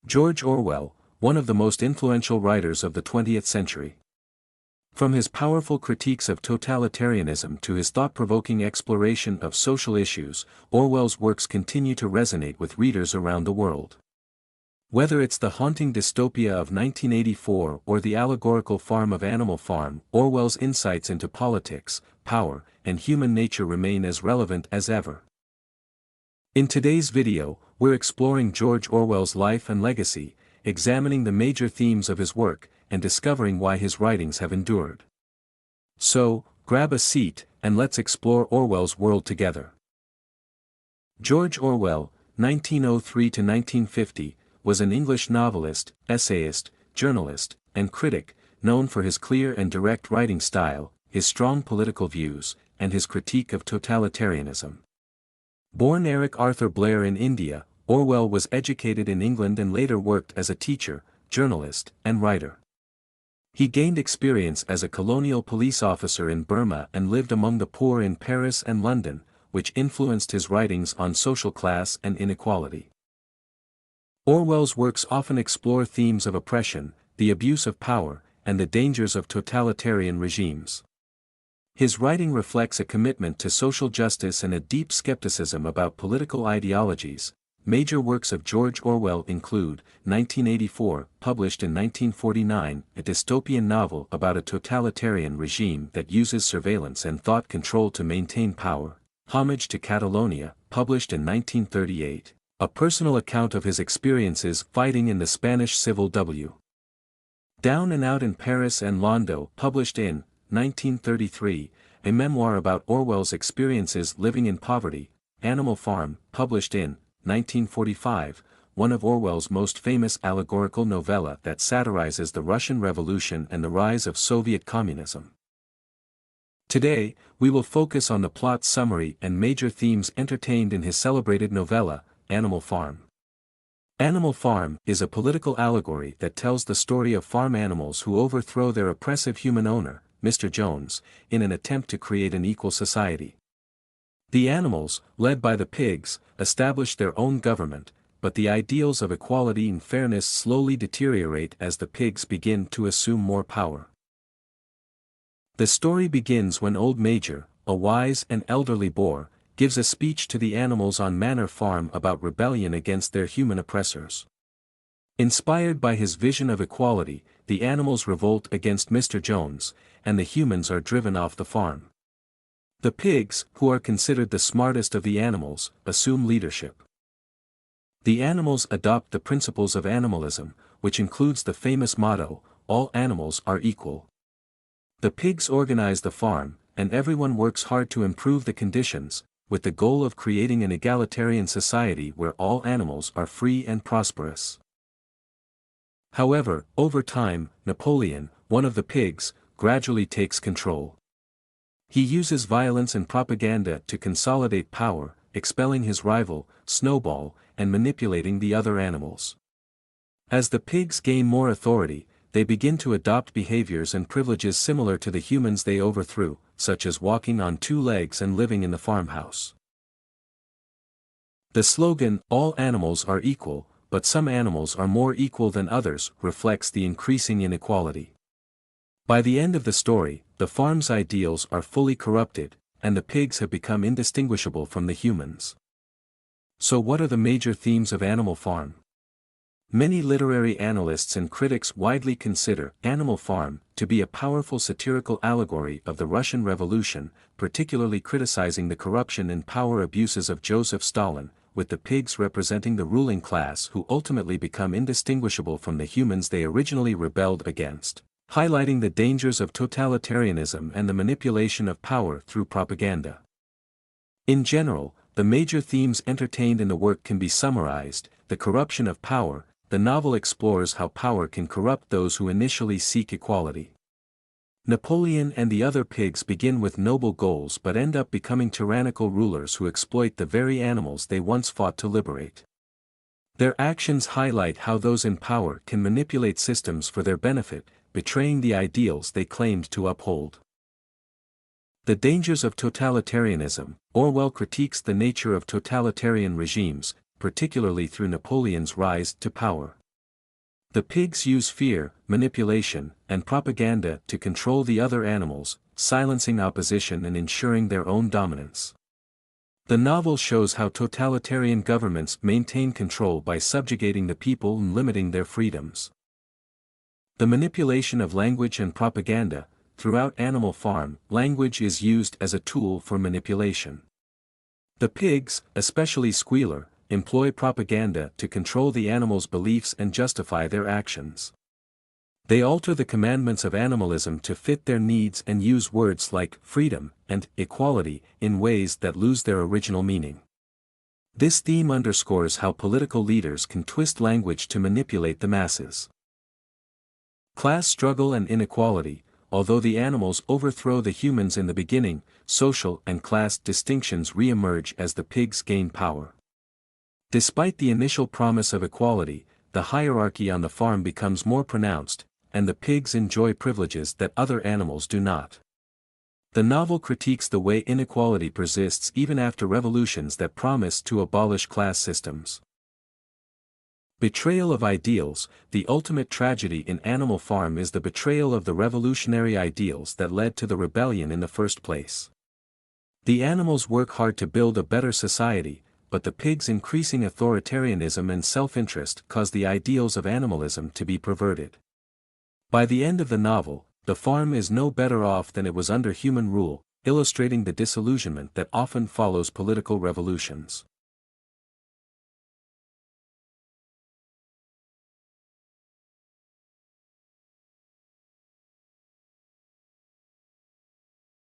George Orwell, one of the most influential writers of the 20th century. From his powerful critiques of totalitarianism to his thought-provoking exploration of social issues, Orwell's works continue to resonate with readers around the world. Whether it's the haunting dystopia of 1984 or the allegorical farm of Animal Farm, Orwell's insights into politics, power, and human nature remain as relevant as ever. In today's video, we're exploring George Orwell's life and legacy, examining the major themes of his work, and discovering why his writings have endured. So, grab a seat, and let's explore Orwell's world together. George Orwell, 1903–1950, was an English novelist, essayist, journalist, and critic, known for his clear and direct writing style, his strong political views, and his critique of totalitarianism. Born Eric Arthur Blair in India, Orwell was educated in England and later worked as a teacher, journalist, and writer. He gained experience as a colonial police officer in Burma and lived among the poor in Paris and London, which influenced his writings on social class and inequality. Orwell's works often explore themes of oppression, the abuse of power, and the dangers of totalitarian regimes. His writing reflects a commitment to social justice and a deep skepticism about political ideologies. Major works of George Orwell include 1984, published in 1949, a dystopian novel about a totalitarian regime that uses surveillance and thought control to maintain power; Homage to Catalonia, published in 1938, a personal account of his experiences fighting in the Spanish Civil War. Down and Out in Paris and Londo, published in 1933, a memoir about Orwell's experiences living in poverty; Animal Farm, published in 1945, one of Orwell's most famous allegorical novella that satirizes the Russian Revolution and the rise of Soviet communism. Today, we will focus on the plot summary and major themes entertained in his celebrated novella, Animal Farm. Animal Farm is a political allegory that tells the story of farm animals who overthrow their oppressive human owner, Mr. Jones, in an attempt to create an equal society. The animals, led by the pigs, establish their own government, but the ideals of equality and fairness slowly deteriorate as the pigs begin to assume more power. The story begins when Old Major, a wise and elderly boar, gives a speech to the animals on Manor Farm about rebellion against their human oppressors. Inspired by his vision of equality, the animals revolt against Mr. Jones, and the humans are driven off the farm. The pigs, who are considered the smartest of the animals, assume leadership. The animals adopt the principles of animalism, which includes the famous motto, "All animals are equal." The pigs organize the farm, and everyone works hard to improve the conditions, with the goal of creating an egalitarian society where all animals are free and prosperous. However, over time, Napoleon, one of the pigs, gradually takes control. He uses violence and propaganda to consolidate power, expelling his rival, Snowball, and manipulating the other animals. As the pigs gain more authority, they begin to adopt behaviors and privileges similar to the humans they overthrew, such as walking on two legs and living in the farmhouse. The slogan, "All animals are equal, but some animals are more equal than others," reflects the increasing inequality. By the end of the story, the farm's ideals are fully corrupted, and the pigs have become indistinguishable from the humans. So what are the major themes of Animal Farm? Many literary analysts and critics widely consider Animal Farm to be a powerful satirical allegory of the Russian Revolution, particularly criticizing the corruption and power abuses of Joseph Stalin, with the pigs representing the ruling class who ultimately become indistinguishable from the humans they originally rebelled against, highlighting the dangers of totalitarianism and the manipulation of power through propaganda. In general, the major themes entertained in the work can be summarized: the corruption of power. The novel explores how power can corrupt those who initially seek equality. Napoleon and the other pigs begin with noble goals but end up becoming tyrannical rulers who exploit the very animals they once fought to liberate. Their actions highlight how those in power can manipulate systems for their benefit, betraying the ideals they claimed to uphold. The dangers of totalitarianism. Orwell critiques the nature of totalitarian regimes, particularly through Napoleon's rise to power. The pigs use fear, manipulation, and propaganda to control the other animals, silencing opposition and ensuring their own dominance. The novel shows how totalitarian governments maintain control by subjugating the people and limiting their freedoms. The manipulation of language and propaganda. Throughout Animal Farm, language is used as a tool for manipulation. The pigs, especially Squealer, employ propaganda to control the animals' beliefs and justify their actions. They alter the commandments of animalism to fit their needs and use words like freedom and equality in ways that lose their original meaning. This theme underscores how political leaders can twist language to manipulate the masses. Class struggle and inequality. Although the animals overthrow the humans in the beginning, social and class distinctions re-emerge as the pigs gain power. Despite the initial promise of equality, the hierarchy on the farm becomes more pronounced, and the pigs enjoy privileges that other animals do not. The novel critiques the way inequality persists even after revolutions that promise to abolish class systems. Betrayal of ideals. The ultimate tragedy in Animal Farm is the betrayal of the revolutionary ideals that led to the rebellion in the first place. The animals work hard to build a better society, but the pigs' increasing authoritarianism and self-interest cause the ideals of animalism to be perverted. By the end of the novel, the farm is no better off than it was under human rule, illustrating the disillusionment that often follows political revolutions.